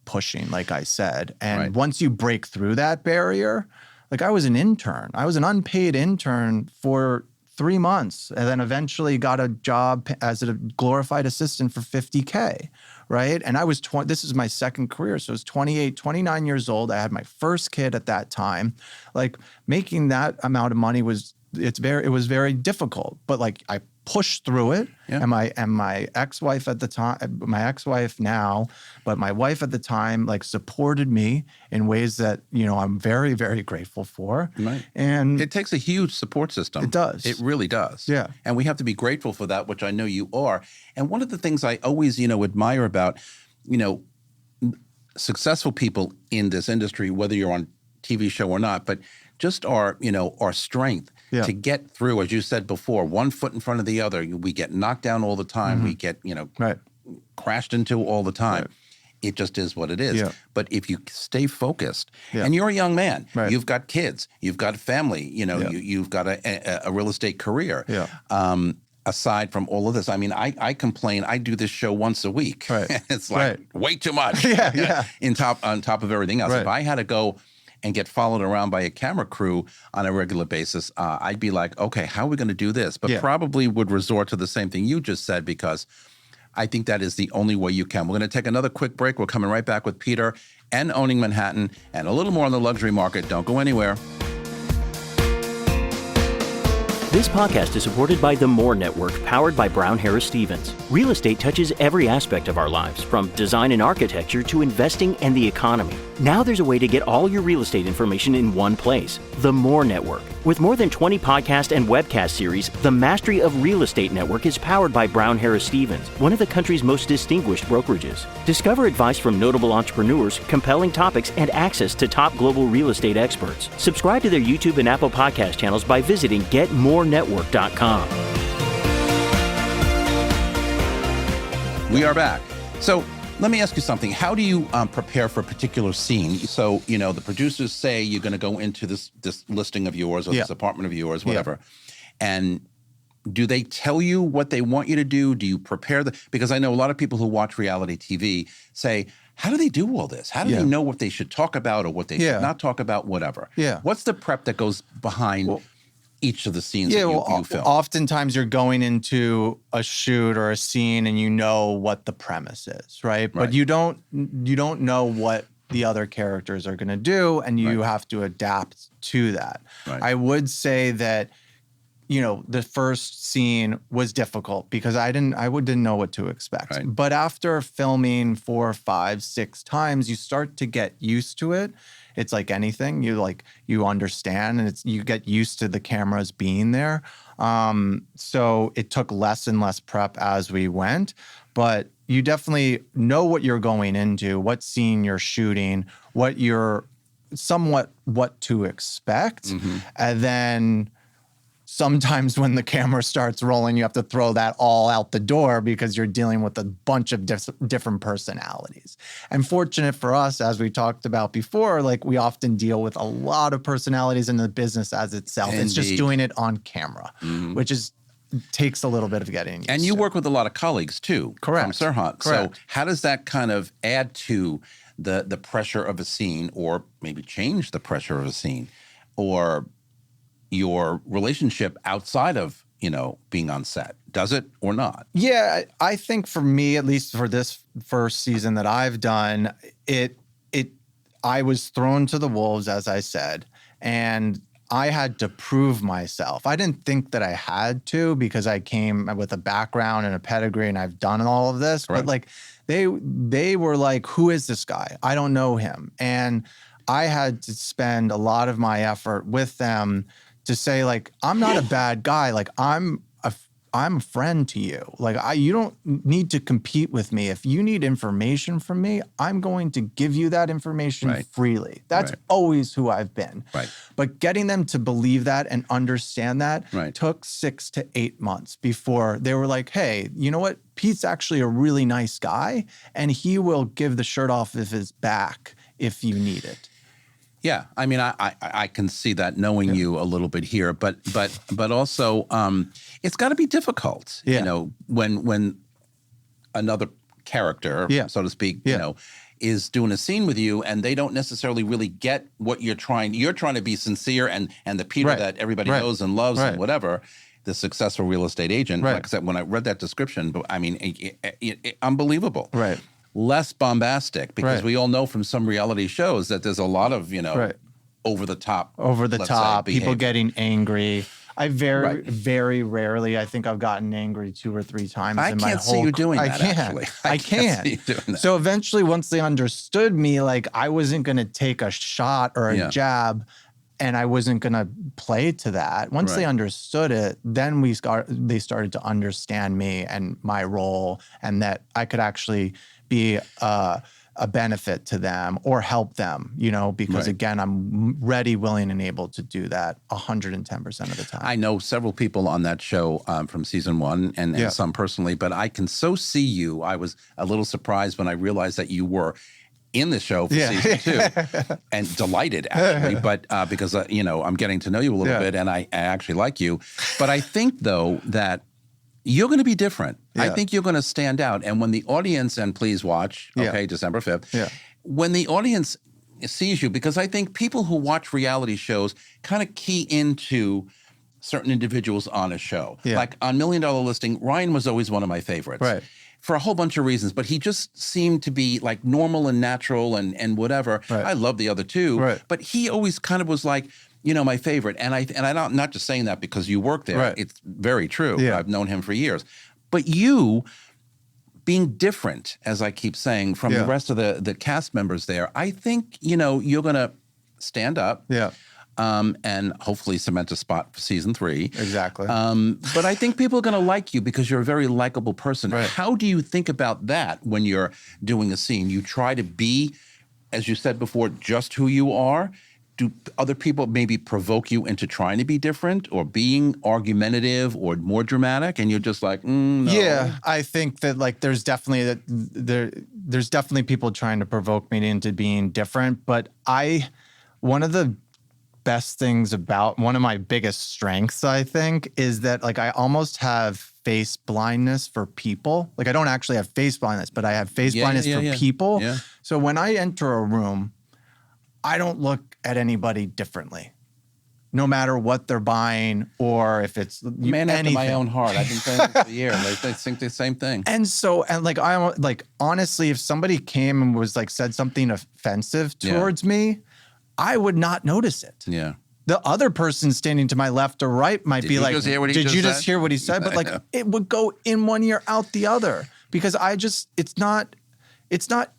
pushing, like I said. And once you break through that barrier, like I was an intern. I was an unpaid intern for 3 months, and then eventually got a job as a glorified assistant for $50K, right? And I was this is my second career, so I was 28, 29 years old. I had my first kid at that time. Like, making that amount of money was very difficult, but like I pushed through it. And my ex-wife at the time, my ex-wife now, but my wife at the time, like, supported me in ways that, I'm very, very grateful for. Right. And it takes a huge support system. It does. It really does. Yeah. And we have to be grateful for that, which I know you are. And one of the things I always, admire about, successful people in this industry, whether you're on TV show or not, but just our strength to get through, as you said before, one foot in front of the other. We get knocked down all the time. We get, crashed into all the time. It just is what it is. Yeah. But if you stay focused, and you're a young man, you've got kids, you've got a family, you've got a real estate career. Aside from all of this, I mean, I complain. I do this show once a week. It's like way too much. On top of everything else. If I had to go and get followed around by a camera crew on a regular basis, I'd be like, okay, how are we going to do this? But probably would resort to the same thing you just said, because I think that is the only way you can. We're going to take another quick break. We're coming right back with Peter and Owning Manhattan and a little more on the luxury market. Don't go anywhere. This podcast is supported by the More Network, powered by Brown Harris Stevens. Real estate touches every aspect of our lives, from design and architecture to investing and the economy. Now there's a way to get all your real estate information in one place. The More Network. With more than 20 podcast and webcast series, the Mastery of Real Estate Network is powered by Brown Harris Stevens, one of the country's most distinguished brokerages. Discover advice from notable entrepreneurs, compelling topics, and access to top global real estate experts. Subscribe to their YouTube and Apple podcast channels by visiting GetMoreNetwork.com. We are back. So let me ask you something. How do you prepare for a particular scene? So, the producers say you're going to go into this listing of yours or this apartment of yours, whatever. And do they tell you what they want you to do? Do you prepare because I know a lot of people who watch reality TV say, how do they do all this? How do they know what they should talk about or what they should not talk about, whatever? What's the prep that goes behind each of the scenes that you film? Oftentimes you're going into a shoot or a scene and you know what the premise is, right? But you don't know what the other characters are going to do, and you have to adapt to that. I would say that, the first scene was difficult because I didn't know what to expect. But after filming 4, 5, 6 times, you start to get used to it. It's like anything, you understand, and you get used to the cameras being there. So it took less and less prep as we went, but you definitely know what you're going into, what scene you're shooting, what to expect, and then sometimes when the camera starts rolling, you have to throw that all out the door because you're dealing with a bunch of different personalities. And fortunate for us, as we talked about before, like we often deal with a lot of personalities in the business as itself. It's just Indeed. doing it on camera, which takes a little bit of getting used And you to. work with a lot of colleagues too. Correct. From Sirhan. So Correct. how does that kind of add to the pressure of a scene, or maybe change the pressure of a scene, or your relationship outside of, being on set? Does it or not? Yeah, I think for me, at least for this first season that I've done, I was thrown to the wolves, as I said, and I had to prove myself. I didn't think that I had to because I came with a background and a pedigree and I've done all of this. Right. But like they were like, who is this guy? I don't know him. And I had to spend a lot of my effort with them to say, like, I'm not a bad guy. Like, I'm a friend to you. Like, you don't need to compete with me. If you need information from me, I'm going to give you that information Right. freely. That's Right. always who I've been. Right. But getting them to believe that and understand that Right. took 6 to 8 months before they were like, hey, you know what? Pete's actually a really nice guy, and he will give the shirt off of his back if you need it. Yeah, I mean, I can see that knowing you a little bit here, but also it's got to be difficult, Yeah. when another character, Yeah. so to speak, Yeah. is doing a scene with you, and they don't necessarily really get what you're trying. You're trying to be sincere and the Peter Right. that everybody Right. knows and loves Right. and whatever. The successful real estate agent. Right. Like I said, when I read that description, but I mean, unbelievable. Right. Less bombastic, because Right. we all know from some reality shows that there's a lot of, Right. over the top, Over the top, people getting angry. I very, Right. very rarely, I think I've gotten angry 2 or 3 times I in my can't see whole you doing I that, can't. actually. I I can't can't. see you doing that. So eventually, once they understood me, like I wasn't going to take a shot or a Yeah. jab, and I wasn't going to play to that. Once they Right. understood it, then they started to understand me and my role, and that I could actually be a benefit to them or help them, because Right. again, I'm ready, willing, and able to do that 110% of the time. I know several people on that show from season 1 and Yeah. some personally, but I can so see you. I was a little surprised when I realized that you were in the show for Yeah. season 2 and delighted actually, but because, I'm getting to know you a little Yeah. bit and I actually like you. But I think though that you're going to be different. I Yeah. think you're going to stand out. And when the audience, and please watch, Yeah. okay, December 5th, Yeah. when the audience sees you, because I think people who watch reality shows kind of key into certain individuals on a show. Yeah. Like on $1 Million Listing, Ryan was always one of my favorites. Right. For a whole bunch of reasons, but he just seemed to be like normal and natural and whatever. Right. I love the other two, Right. but he always kind of was like, my favorite. And I'm not just saying that because you work there. Right. It's very true. Yeah. I've known him for years. But you being different, as I keep saying, from Yeah. the rest of the cast members there, I think, you're going to stand up. Yeah, And hopefully cement a spot for season 3. exactly. But I think people are going to like you because you're a very likable person. Right. How do you think about that when you're doing a scene? You try to be, as you said before, just who you are. Do other people maybe provoke you into trying to be different or being argumentative or more dramatic? And you're just like, no. Yeah, I think that like there's definitely people trying to provoke me into being different, but one of the best things about one of my biggest strengths, I think, is that like I almost have face blindness for people. Like I don't actually have face blindness, but I have face blindness for people. Yeah. So when I enter a room, I don't look at anybody differently, no matter what they're buying or if it's Man after my anything. own heart. I've been saying this for years. They think the same thing. And like I'm like honestly, if somebody came and was like said something offensive Yeah. towards me, I would not notice it. Yeah. The other person standing to my left or right might be you like, just hear what he "Did just you just said?" hear what he said?" But like it would go in one ear out the other because it's not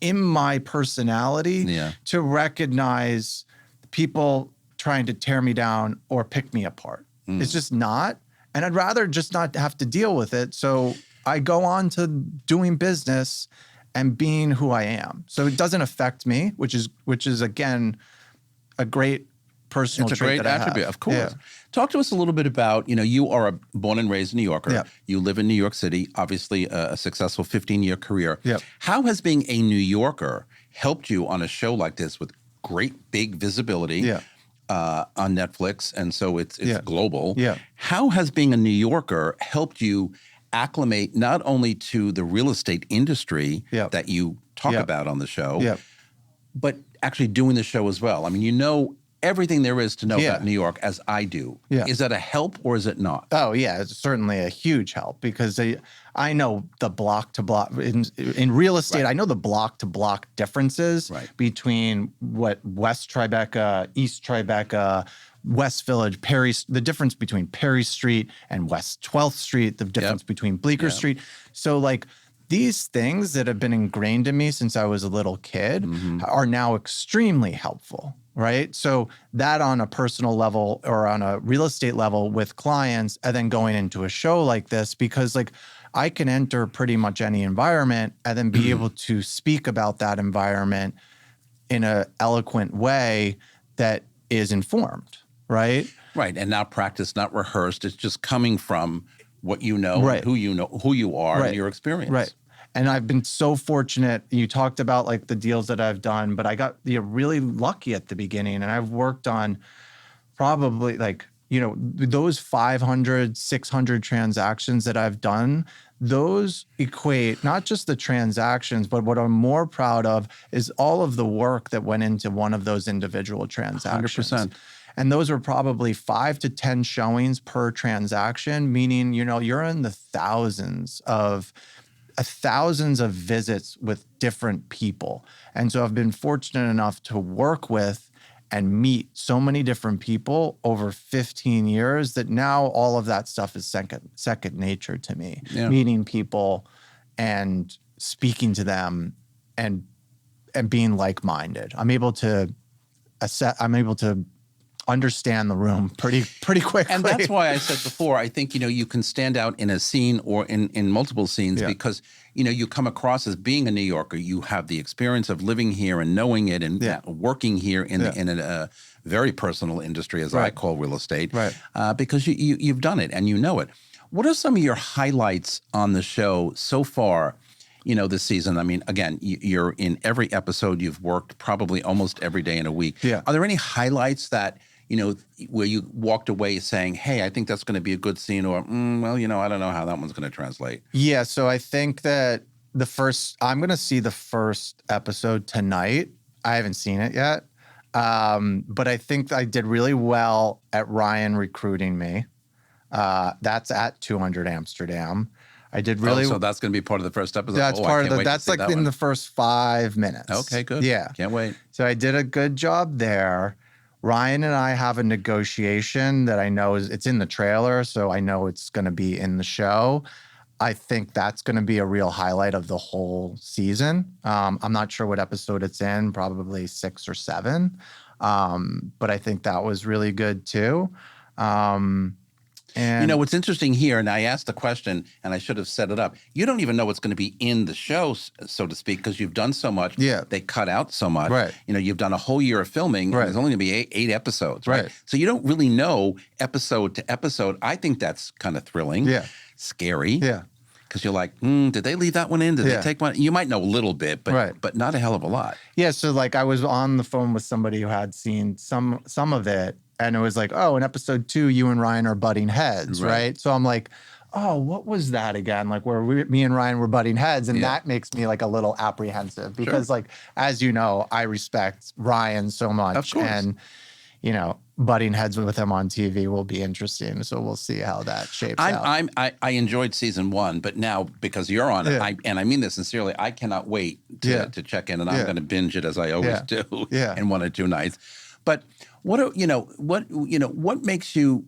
in my personality Yeah. to recognize people trying to tear me down or pick me apart. It's just not. And I'd rather just not have to deal with it. So I go on to doing business and being who I am. So it doesn't affect me, which is again, a great personal It's a trait great that I attribute, have. of course. Yeah. Talk to us a little bit about, you are born and raised New Yorker. Yeah. You live in New York City, obviously a successful 15-year career. Yeah. How has being a New Yorker helped you on a show like this with great big visibility Yeah. on Netflix, and so it's Yeah. global? Yeah. How has being a New Yorker helped you acclimate not only to the real estate industry Yeah. that you talk Yeah. about on the show, Yeah. but actually doing the show as well? I mean, you know everything there is to know Yeah. about New York, as I do. Yeah. Is that a help or is it not? Oh yeah, it's certainly a huge help because I know the block to block in real estate. Right. I know the block to block differences Right. between what West Tribeca, East Tribeca, West Village, the difference between Perry Street and West 12th Street, the difference between Bleecker Yep. Street. So like these things that have been ingrained in me since I was a little kid are now extremely helpful. Right. So that on a personal level or on a real estate level with clients, and then going into a show like this, because like I can enter pretty much any environment and then be able to speak about that environment in an eloquent way that is informed. Right. Right. And not practiced, not rehearsed. It's just coming from what you know, Right. who you are, Right. and your experience. Right. And I've been so fortunate. You talked about like the deals that I've done, but I got really lucky at the beginning. And I've worked on probably like, those 500, 600 transactions that I've done, those equate not just the transactions, but what I'm more proud of is all of the work that went into one of those individual transactions. 100%. And those were probably 5 to 10 showings per transaction, meaning, you're in the thousands of visits with different people. And so I've been fortunate enough to work with and meet so many different people over 15 years that now all of that stuff is second nature to me. Yeah. Meeting people and speaking to them and being like-minded. I'm able to understand the room pretty quickly. And that's why I said before, I think, you can stand out in a scene or in multiple scenes Yeah. because, you come across as being a New Yorker. You have the experience of living here and knowing it and Yeah. working here in Yeah. a very personal industry, as I Right. call real estate, Right. Because you've done it and you know it. What are some of your highlights on the show so far, this season? I mean, again, you're in every episode. You've worked probably almost every day in a week. Yeah. Are there any highlights that where you walked away saying, hey, I think that's going to be a good scene, or, I don't know how that one's going to translate? Yeah, so I think that I'm going to see the first episode tonight. I haven't seen it yet. But I think I did really well at Ryan recruiting me. That's at 200 Amsterdam. I did really so that's going to be part of the first episode? That's I part can't of wait to that's see like that in one. the first 5 minutes. Okay, good. Yeah. Can't wait. So I did a good job there. Ryan and I have a negotiation that I know it's in the trailer, so I know it's going to be in the show. I think that's going to be a real highlight of the whole season. I'm not sure what episode it's in, probably 6 or 7. But I think that was really good too. And What's interesting here, and I asked the question, and I should have set it up. You don't even know what's going to be in the show, so to speak, because you've done so much. Yeah. They cut out so much. Right. You've done a whole year of filming. Right. And there's only going to be eight episodes. Right? Right. So you don't really know episode to episode. I think that's kind of thrilling. Yeah. Scary. Yeah. Because you're like, did they leave that one in? Did Yeah. they take one? You might know a little bit, but Right. but not a hell of a lot. Yeah, so like I was on the phone with somebody who had seen some of it, and it was like, oh, in episode 2, you and Ryan are butting heads, Right. right? So I'm like, oh, what was that again? Like where me and Ryan were butting heads, and Yeah. that makes me like a little apprehensive because like, as you know, I respect Ryan so much. Of course. And, butting heads with him on TV will be interesting. So we'll see how that shapes out. I enjoyed season 1, but now because you're on it, Yeah. and I mean this sincerely, I cannot wait to check in, and I'm Yeah. going to binge it as I always Yeah. do Yeah. in 1 or 2 nights. But what makes you?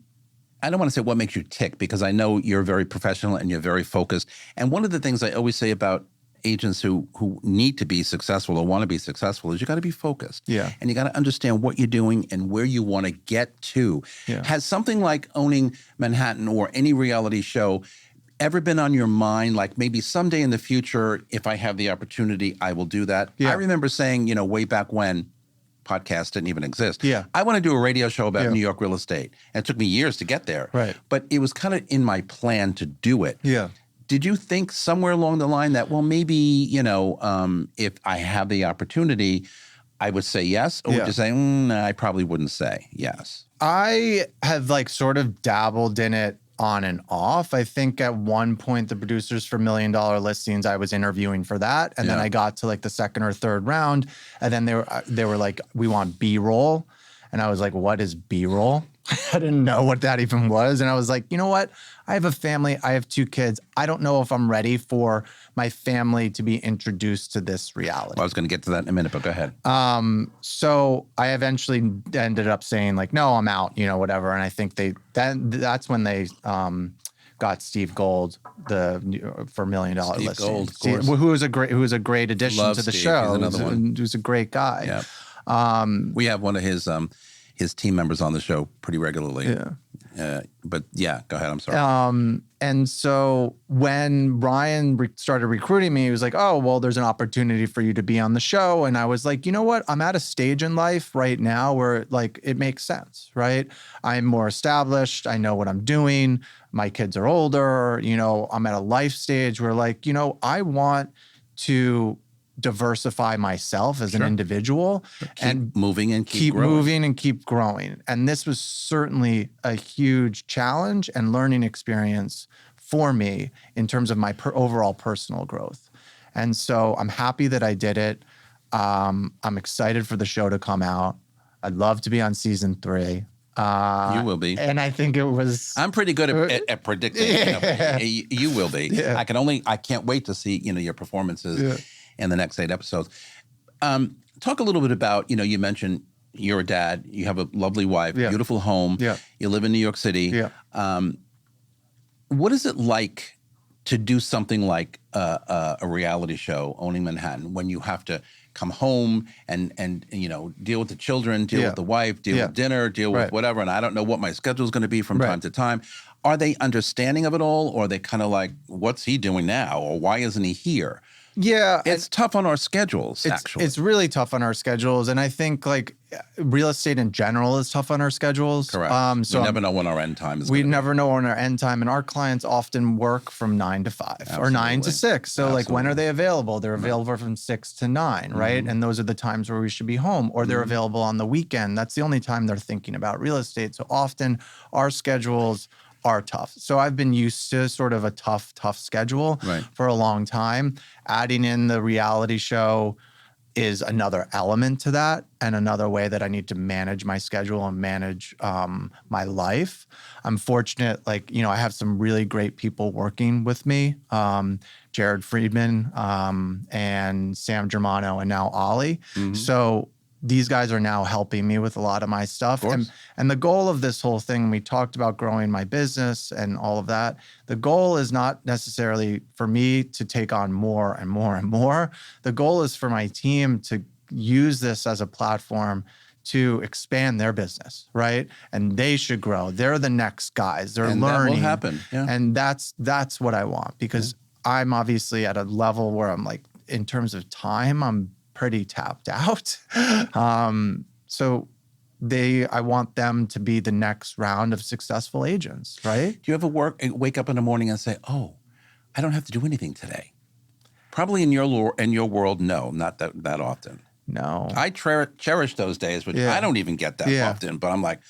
I don't want to say what makes you tick, because I know you're very professional and you're very focused. And one of the things I always say about agents who need to be successful or want to be successful is you got to be focused. Yeah. And you got to understand what you're doing and where you want to get to. Yeah. Has something like owning Manhattan or any reality show ever been on your mind? Like maybe someday in the future, if I have the opportunity, I will do that. Yeah. I remember saying, way back when, podcast didn't even exist. Yeah. I want to do a radio show about Yeah. New York real estate. And it took me years to get there. Right. But it was kind of in my plan to do it. Yeah. Did you think somewhere along the line that, well, maybe, if I have the opportunity, I would say yes? Or would Yeah. you say, I probably wouldn't say yes? I have like sort of dabbled in it on and off. I think at one point, the producers for $1 Million Listings, I was interviewing for that. And then Yeah. I got to like the second or third round. And then they were like, we want B-roll. And I was like, what is B-roll? I didn't know what that even was. And I was like, you know what? I have a family. I have 2 kids. I don't know if I'm ready for my family to be introduced to this reality. Well, I was going to get to that in a minute, but go ahead. So I eventually ended up saying like, no, I'm out, whatever. And I think that's when they got Steve Gold for $1 Million Steve Listings. Gold, of course. Who was a great addition Love to the Steve. show. He's another one. Who's a great guy. Yeah. We have one of his team members on the show pretty regularly. Yeah. But yeah, go ahead. I'm sorry. And so when Ryan started recruiting me, he was like, oh, well, there's an opportunity for you to be on the show. And I was like, you know what? I'm at a stage in life right now where like it makes sense, right? I'm more established. I know what I'm doing. My kids are older. I'm at a life stage where like, I want to diversify myself as an individual and moving and keep growing. moving and keep growing. And this was certainly a huge challenge and learning experience for me in terms of my overall personal growth. And so I'm happy that I did it. I'm excited for the show to come out. I'd love to be on season 3. You will be. And I think it was. I'm pretty good at predicting. You will be. Yeah. I can't wait to see, your performances in the next 8 episodes. Talk a little bit about, you mentioned you're a dad, you have a lovely wife, beautiful home, you live in New York City. Yeah. What is it like to do something like a reality show, Owning Manhattan, when you have to come home and deal with the children, deal with the wife, deal with dinner, deal with whatever, and I don't know what my schedule is going to be from time to time. Are they understanding of it all, or are they kind of like, what's he doing now, or why isn't he here? Yeah. It's tough on our schedules, actually. It's really tough on our schedules. And I think like real estate in general is tough on our schedules. Correct. So we never know when our end time is. We never know when our end time. And our clients often work from 9 to 5 or 9 to 6. So like when are they available? They're available from 6 to 9, right? And those are the times where we should be home, or they're available on the weekend. That's the only time they're thinking about real estate. So often our schedules are tough. So I've been used to sort of a tough schedule for a long time. Adding in the reality show is another element to that, and another way that I need to manage my schedule and manage my life. I'm fortunate, I have some really great people working with me, Jared Friedman and Sam Germano, and now Ollie. So these guys are now helping me with a lot of my stuff. And the goal of this whole thing, we talked about growing my business and all of that. The goal is not necessarily for me to take on more and more and more. The goal is for my team to use this as a platform to expand their business, right? And they should grow. They're the next guys. They're learning. That will happen. Yeah. And that's what I want, because I'm obviously at a level where I'm like, in terms of time, I'm pretty tapped out. So I want them to be the next round of successful agents, right? Do you ever wake up in the morning and say, oh, I don't have to do anything today? Probably in your world, no, not that often. No. I cherish those days, which I don't even get that often, but I'm like,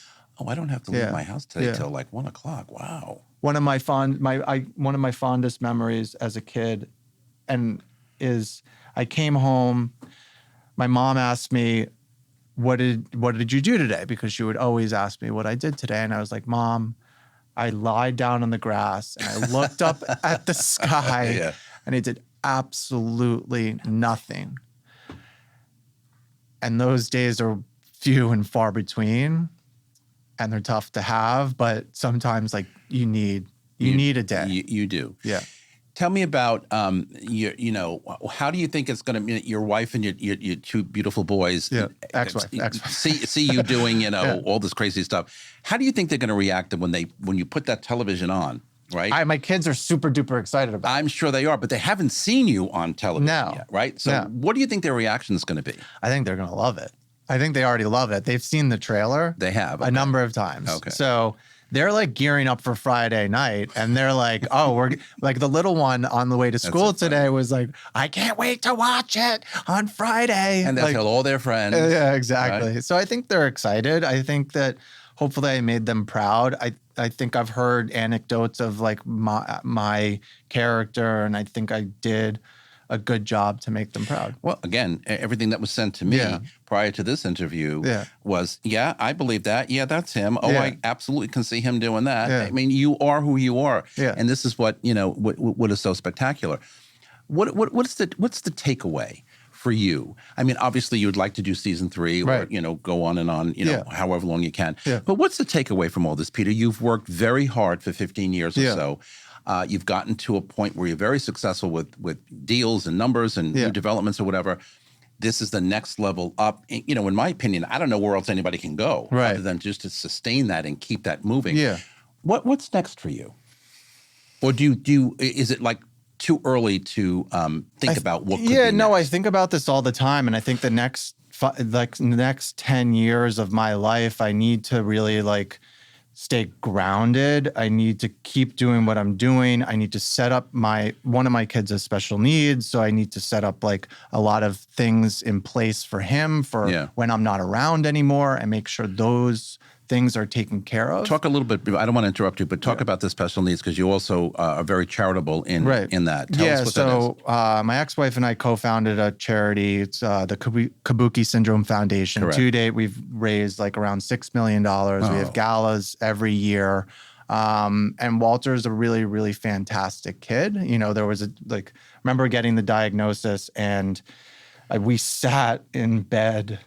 oh, I don't have to leave my house today till like 1 o'clock. Wow. One of my fondest memories as a kid is I came home. My mom asked me, what did you do today? Because she would always ask me what I did today. And I was like, Mom, I lied down on the grass and I looked up at the sky and I did absolutely nothing. And those days are few and far between, and they're tough to have, but sometimes like you need a day. You do. Yeah. Tell me about how do you think it's going to, your wife and your 2 beautiful boys, ex-wife. see you doing all this crazy stuff. How do you think they're going to react when you put that television on, right? My kids are super duper excited about it. I'm sure they are, but they haven't seen you on television yet, right? So what do you think their reaction is going to be? I think they're going to love it. I think they already love it. They've seen the trailer. They have. A number of times. Okay. So they're like gearing up for Friday night, and they're like, "Oh, we're like the little one on the way to school today was like, I can't wait to watch it on Friday." And they'll like, tell all their friends. Yeah, exactly. Right? So I think they're excited. I think that hopefully I made them proud. I think I've heard anecdotes of like my character, and I think I did a good job to make them proud. Well, again, everything that was sent to me prior to this interview was, I believe that. Yeah, that's him. Oh, I absolutely can see him doing that. Yeah. I mean, you are who you are. Yeah. And this is what, what is so spectacular. What's the takeaway for you? I mean, obviously you would like to do season 3 or, go on and on, however long you can. Yeah. But what's the takeaway from all this, Peter? You've worked very hard for 15 years or so. You've gotten to a point where you're very successful with deals and numbers and new developments or whatever. This is the next level up. In my opinion, I don't know where else anybody can go other than just to sustain that and keep that moving. Yeah. What's next for you? Or is it like too early to think about what could be next? I think about this all the time, and I think the next 10 years of my life, I need to really stay grounded. I need to keep doing what I'm doing. I need to set up one of my kids has special needs. So I need to set up a lot of things in place for him for when I'm not around anymore and make sure those things are taken care of. Talk a little bit, I don't want to interrupt you, but talk about the special needs because you also are very charitable in that. Tell us what that is. My ex-wife and I co-founded a charity. It's the Kabuki Syndrome Foundation. Correct. To date, we've raised around $6 million. We have galas every year. And Walter's a really, really fantastic kid. There was remember getting the diagnosis and we sat in bed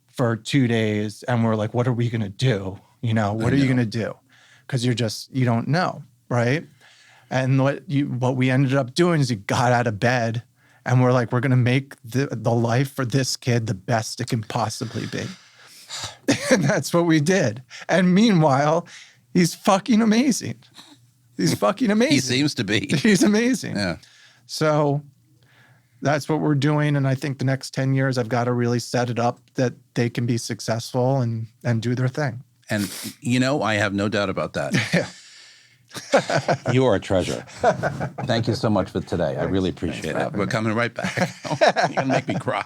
for 2 days and we're like, what are we going to do? What are you going to do? Because you don't know, right? And what we ended up doing is you got out of bed and we're like, we're going to make the life for this kid the best it can possibly be. And that's what we did. And meanwhile, he's fucking amazing. He's fucking amazing. He seems to be. He's amazing. Yeah. So that's what we're doing. And I think the next 10 years, I've got to really set it up that they can be successful and do their thing. And, I have no doubt about that. You are a treasure. Thank you so much for today. I really appreciate it. We're coming right back. You're going to make me cry.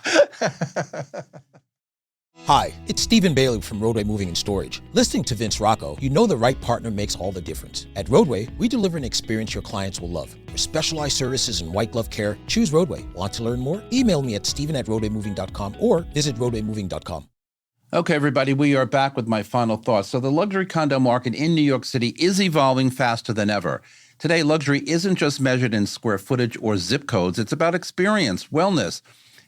Hi, it's Stephen Bailey from Roadway Moving and Storage. Listening to Vince Rocco, you know the right partner makes all the difference. At Roadway, we deliver an experience your clients will love. For specialized services and white glove care, choose Roadway. Want to learn more? Email me at steven@roadwaymoving.com or visit roadwaymoving.com. Okay, everybody, we are back with my final thoughts. So the luxury condo market in New York City is evolving faster than ever. Today, luxury isn't just measured in square footage or zip codes. It's about experience, wellness,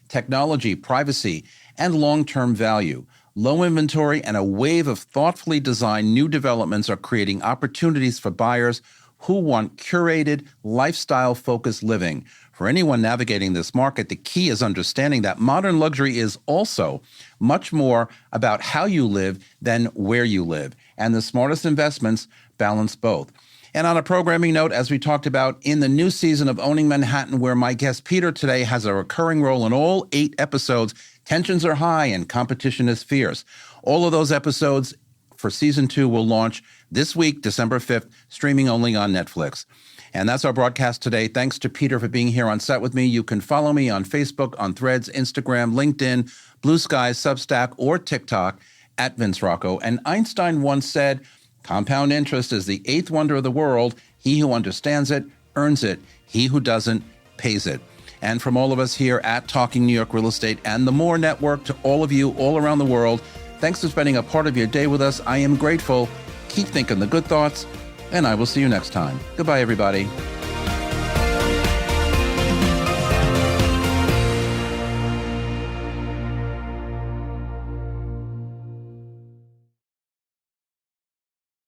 technology, privacy, and long-term value. Low inventory and a wave of thoughtfully designed new developments are creating opportunities for buyers who want curated, lifestyle-focused living. For anyone navigating this market, the key is understanding that modern luxury is also much more about how you live than where you live. And the smartest investments balance both. And on a programming note, as we talked about in the new season of Owning Manhattan, where my guest Peter today has a recurring role in all 8 episodes, tensions are high and competition is fierce. All of those episodes for season 2 will launch this week, December 5th, streaming only on Netflix. And that's our broadcast today. Thanks to Peter for being here on set with me. You can follow me on Facebook, on Threads, Instagram, LinkedIn, Blue Sky, Substack, or TikTok at Vince Rocco. And Einstein once said, compound interest is the 8th wonder of the world. He who understands it, earns it. He who doesn't, pays it. And from all of us here at Talking New York Real Estate and the More Network to all of you all around the world, thanks for spending a part of your day with us. I am grateful. Keep thinking the good thoughts, and I will see you next time. Goodbye, everybody.